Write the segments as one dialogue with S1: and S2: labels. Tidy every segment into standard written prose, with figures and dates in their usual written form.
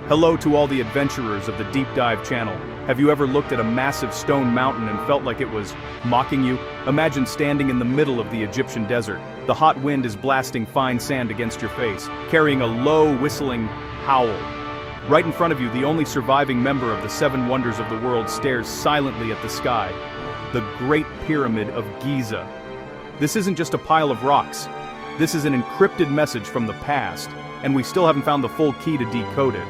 S1: Hello to all the adventurers of the Deep Dive channel. Have you ever looked at a massive stone mountain and felt like it was mocking you? Imagine standing in the middle of the Egyptian desert. The hot wind is blasting fine sand against your face, carrying a low, whistling howl. Right in front of you, the only surviving member of the 7 wonders of the world stares silently at the sky. The Great Pyramid of Giza. This isn't just a pile of rocks. This is an encrypted message from the past, and we still haven't found the full key to decode it.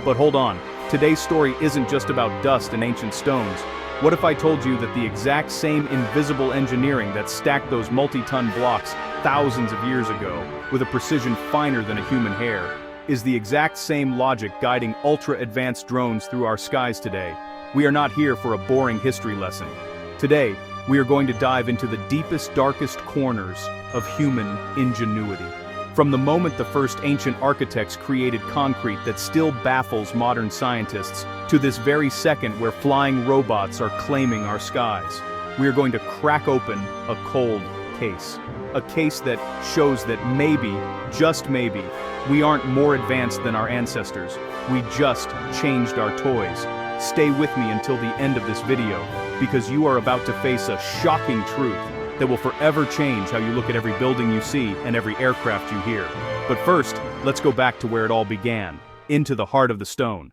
S1: But hold on, today's story isn't just about dust and ancient stones. What if I told you that the exact same invisible engineering that stacked those multi-ton blocks thousands of years ago, with a precision finer than a human hair, is the exact same logic guiding ultra-advanced drones through our skies today? We are not here for a boring history lesson. Today, we are going to dive into the deepest, darkest corners of human ingenuity. From the moment the first ancient architects created concrete that still baffles modern scientists, to this very second where flying robots are claiming our skies, we are going to crack open a cold case. A case that shows that maybe, just maybe, we aren't more advanced than our ancestors. We just changed our toys. Stay with me until the end of this video, because you are about to face a shocking truth that will forever change how you look at every building you see and every aircraft you hear. But first, let's go back to where it all began, into the heart of the stone.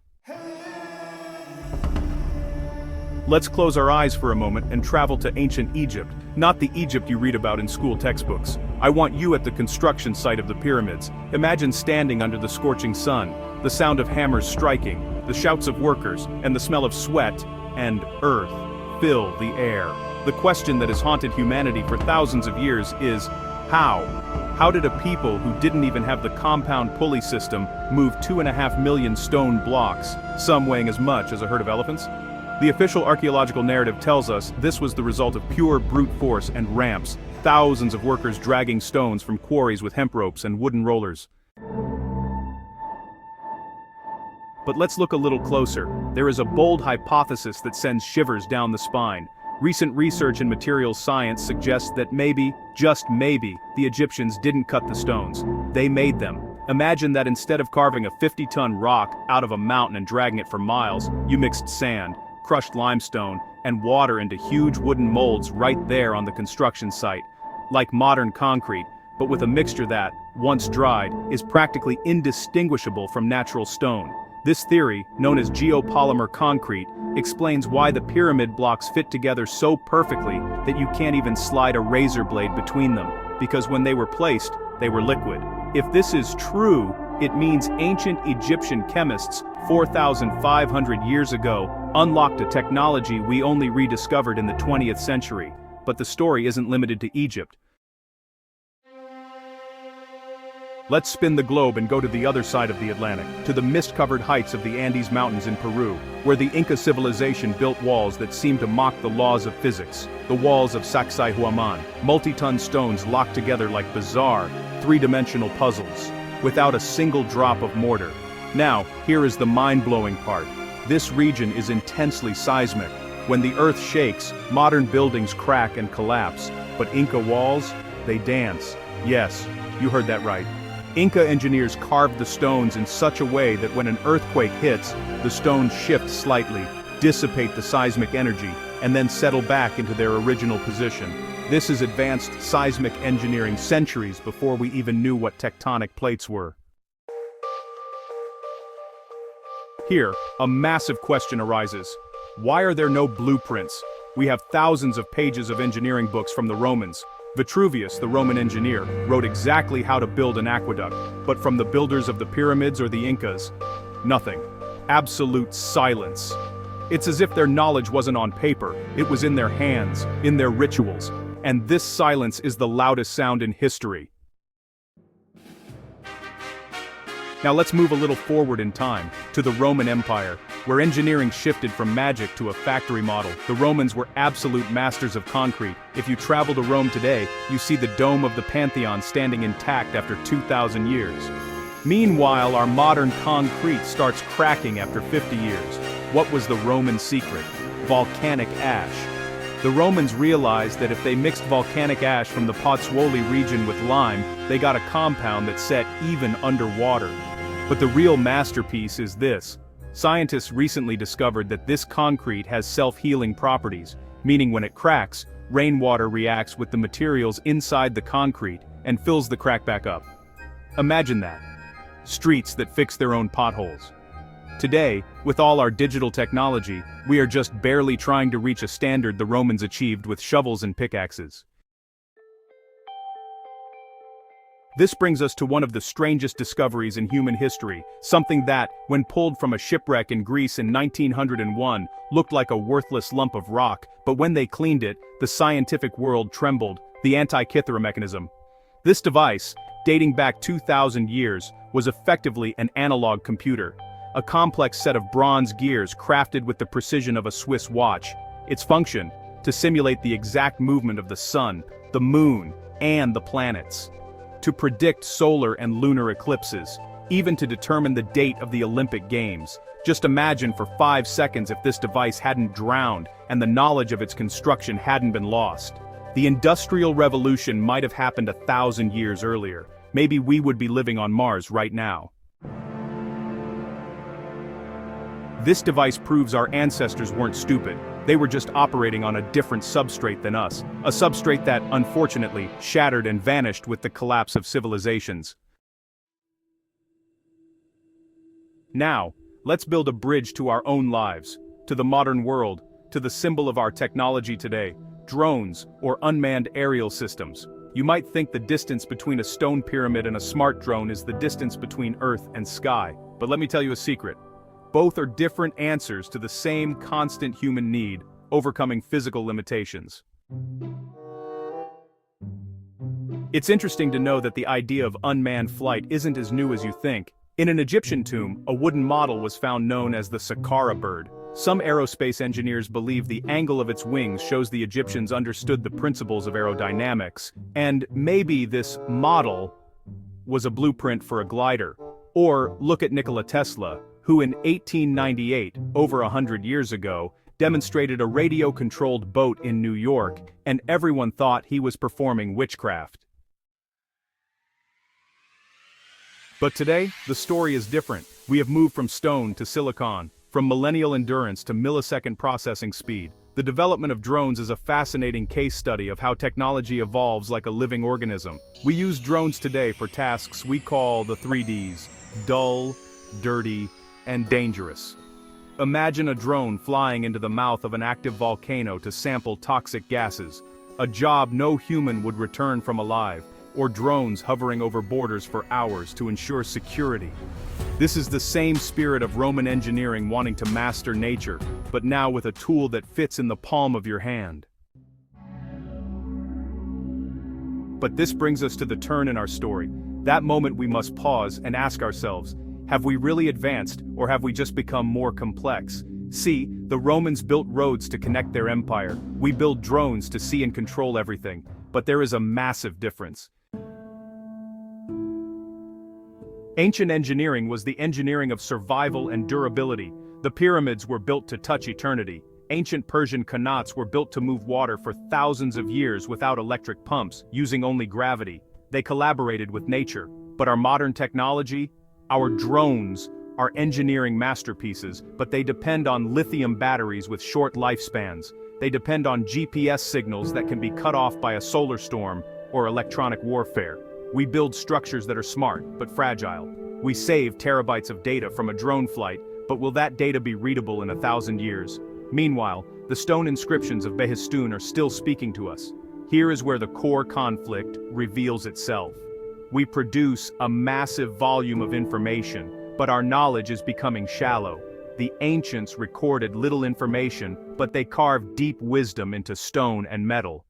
S1: Let's close our eyes for a moment and travel to ancient Egypt, not the Egypt you read about in school textbooks. I want you at the construction site of the pyramids. Imagine standing under the scorching sun, the sound of hammers striking, the shouts of workers, and the smell of sweat and earth fill the air. The question that has haunted humanity for thousands of years is, how? How did a people who didn't even have the compound pulley system move 2.5 million stone blocks, some weighing as much as a herd of elephants? The official archaeological narrative tells us this was the result of pure brute force and ramps, thousands of workers dragging stones from quarries with hemp ropes and wooden rollers. But let's look a little closer. There is a bold hypothesis that sends shivers down the spine. Recent research in materials science suggests that maybe, just maybe, the Egyptians didn't cut the stones. They made them. Imagine that instead of carving a 50-ton rock out of a mountain and dragging it for miles, you mixed sand, crushed limestone, and water into huge wooden molds right there on the construction site. Like modern concrete, but with a mixture that, once dried, is practically indistinguishable from natural stone. This theory, known as Geopolymer concrete, explains why the pyramid blocks fit together so perfectly that you can't even slide a razor blade between them, because when they were placed, they were liquid. If this is true, it means ancient Egyptian chemists 4,500 years ago unlocked a technology we only rediscovered in the 20th century. But the story isn't limited to Egypt. Let's spin the globe and go to the other side of the Atlantic, to the mist-covered heights of the Andes Mountains in Peru, where the Inca civilization built walls that seem to mock the laws of physics. The walls of Sacsayhuaman, multi-ton stones locked together like bizarre, three-dimensional puzzles, without a single drop of mortar. Now, here is the mind-blowing part. This region is intensely seismic. When the earth shakes, modern buildings crack and collapse, but Inca walls, they dance. Yes, you heard that right. Inca engineers carved the stones in such a way that when an earthquake hits, the stones shift slightly, dissipate the seismic energy, and then settle back into their original position. This is advanced seismic engineering centuries before we even knew what tectonic plates were. Here, a massive question arises. Why are there no blueprints? We have thousands of pages of engineering books from the Romans. Vitruvius, the Roman engineer, wrote exactly how to build an aqueduct, but from the builders of the pyramids or the Incas, nothing. Absolute silence. It's as if their knowledge wasn't on paper, it was in their hands, in their rituals, and this silence is the loudest sound in history. Now let's move a little forward in time, to the Roman Empire, where engineering shifted from magic to a factory model. The Romans were absolute masters of concrete. If you travel to Rome today, you see the dome of the Pantheon standing intact after 2,000 years. Meanwhile, our modern concrete starts cracking after 50 years. What was the Roman secret? Volcanic ash. The Romans realized that if they mixed volcanic ash from the Pozzuoli region with lime, they got a compound that set even underwater. But the real masterpiece is this. Scientists recently discovered that this concrete has self-healing properties, meaning when it cracks, rainwater reacts with the materials inside the concrete and fills the crack back up. Imagine that. Streets that fix their own potholes. Today, with all our digital technology, we are just barely trying to reach a standard the Romans achieved with shovels and pickaxes. This brings us to one of the strangest discoveries in human history, something that, when pulled from a shipwreck in Greece in 1901, looked like a worthless lump of rock, but when they cleaned it, the scientific world trembled: the Antikythera Mechanism. This device, dating back 2,000 years, was effectively an analog computer, a complex set of bronze gears crafted with the precision of a Swiss watch. Its function: to simulate the exact movement of the sun, the moon, and the planets. To predict solar and lunar eclipses, even to determine the date of the Olympic Games. Just imagine for 5 seconds if this device hadn't drowned and the knowledge of its construction hadn't been lost. The Industrial Revolution might have happened 1,000 years earlier. Maybe we would be living on Mars right now. This device proves our ancestors weren't stupid. They were just operating on a different substrate than us, a substrate that, unfortunately, shattered and vanished with the collapse of civilizations. Now, let's build a bridge to our own lives, to the modern world, to the symbol of our technology today: drones, or unmanned aerial systems. You might think the distance between a stone pyramid and a smart drone is the distance between Earth and sky, but let me tell you a secret. Both are different answers to the same constant human need: overcoming physical limitations. It's interesting to know that the idea of unmanned flight isn't as new as you think. In an Egyptian tomb, a wooden model was found known as the Saqqara bird. Some aerospace engineers believe the angle of its wings shows the Egyptians understood the principles of aerodynamics, and maybe this model was a blueprint for a glider. Or look at Nikola Tesla, who in 1898, over 100 years ago, demonstrated a radio-controlled boat in New York, and everyone thought he was performing witchcraft. But today, the story is different. We have moved from stone to silicon, from millennial endurance to millisecond processing speed. The development of drones is a fascinating case study of how technology evolves like a living organism. We use drones today for tasks we call the 3Ds: dull, dirty, and dangerous. Imagine a drone flying into the mouth of an active volcano to sample toxic gases, a job no human would return from alive, or drones hovering over borders for hours to ensure security. This is the same spirit of Roman engineering wanting to master nature, but now with a tool that fits in the palm of your hand. But this brings us to the turn in our story, that moment we must pause and ask ourselves: have we really advanced, or have we just become more complex? See, the Romans built roads to connect their empire. We build drones to see and control everything. But there is a massive difference. Ancient engineering was the engineering of survival and durability. The pyramids were built to touch eternity. Ancient Persian qanats were built to move water for thousands of years without electric pumps, using only gravity. They collaborated with nature. But our modern technology, our drones, are engineering masterpieces, but they depend on lithium batteries with short lifespans. They depend on GPS signals that can be cut off by a solar storm or electronic warfare. We build structures that are smart, but fragile. We save terabytes of data from a drone flight, but will that data be readable in 1,000 years? Meanwhile, the stone inscriptions of Behistun are still speaking to us. Here is where the core conflict reveals itself. We produce a massive volume of information, but our knowledge is becoming shallow. The ancients recorded little information, but they carved deep wisdom into stone and metal.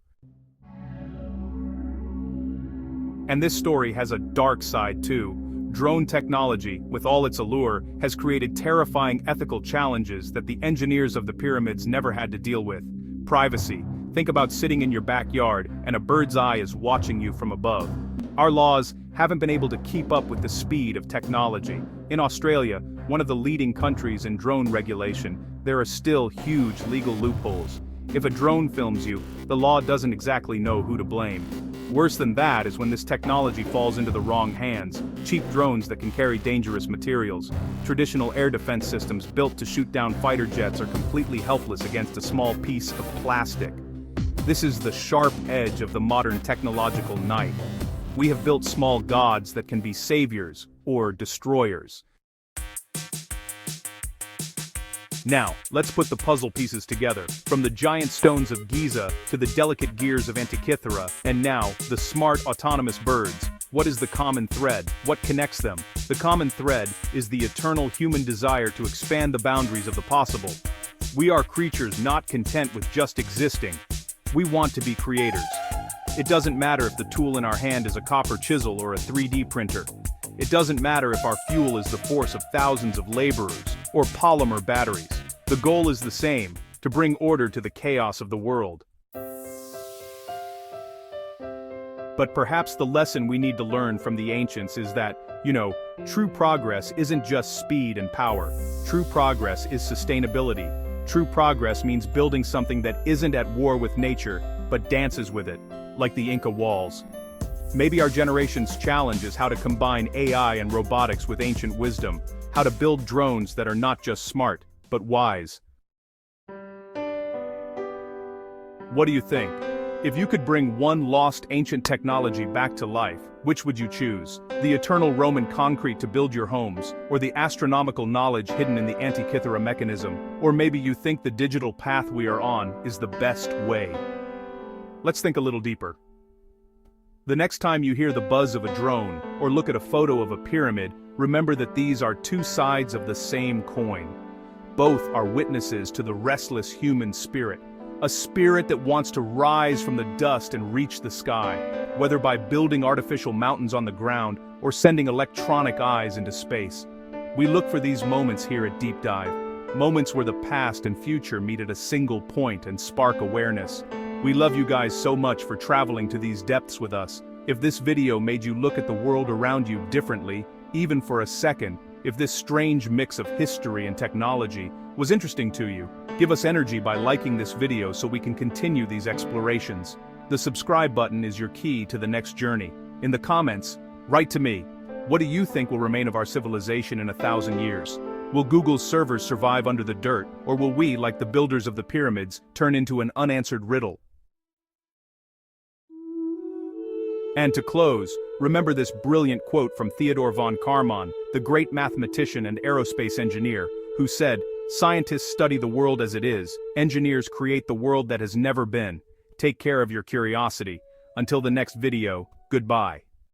S1: And this story has a dark side too. Drone technology, with all its allure, has created terrifying ethical challenges that the engineers of the pyramids never had to deal with. Privacy. Think about sitting in your backyard and a bird's eye is watching you from above. Our laws haven't been able to keep up with the speed of technology. In Australia, one of the leading countries in drone regulation, there are still huge legal loopholes. If a drone films you, the law doesn't exactly know who to blame. Worse than that is when this technology falls into the wrong hands, cheap drones that can carry dangerous materials. Traditional air defense systems built to shoot down fighter jets are completely helpless against a small piece of plastic. This is the sharp edge of the modern technological knife. We have built small gods that can be saviors or destroyers. Now, let's put the puzzle pieces together, from the giant stones of Giza to the delicate gears of Antikythera, and now, the smart autonomous birds. What is the common thread? What connects them? The common thread is the eternal human desire to expand the boundaries of the possible. We are creatures not content with just existing. We want to be creators. It doesn't matter if the tool in our hand is a copper chisel or a 3D printer. It doesn't matter if our fuel is the force of thousands of laborers or polymer batteries. The goal is the same, to bring order to the chaos of the world. But perhaps the lesson we need to learn from the ancients is that, true progress isn't just speed and power. True progress is sustainability. True progress means building something that isn't at war with nature, but dances with it, like the Inca walls. Maybe our generation's challenge is how to combine AI and robotics with ancient wisdom, how to build drones that are not just smart, but wise. What do you think? If you could bring one lost ancient technology back to life, which would you choose? The eternal Roman concrete to build your homes, or the astronomical knowledge hidden in the Antikythera Mechanism? Or maybe you think the digital path we are on is the best way. Let's think a little deeper. The next time you hear the buzz of a drone, or look at a photo of a pyramid, remember that these are two sides of the same coin. Both are witnesses to the restless human spirit, a spirit that wants to rise from the dust and reach the sky, whether by building artificial mountains on the ground or sending electronic eyes into space. We look for these moments here at Deep Dive, moments where the past and future meet at a single point and spark awareness. We love you guys so much for traveling to these depths with us. If this video made you look at the world around you differently, even for a second, if this strange mix of history and technology was interesting to you, give us energy by liking this video so we can continue these explorations. The subscribe button is your key to the next journey. In the comments, write to me. What do you think will remain of our civilization in 1,000 years? Will Google's servers survive under the dirt, or will we, like the builders of the pyramids, turn into an unanswered riddle? And to close, remember this brilliant quote from Theodore von Karman, the great mathematician and aerospace engineer, who said, "Scientists study the world as it is, engineers create the world that has never been. Take care of your curiosity. Until the next video, goodbye."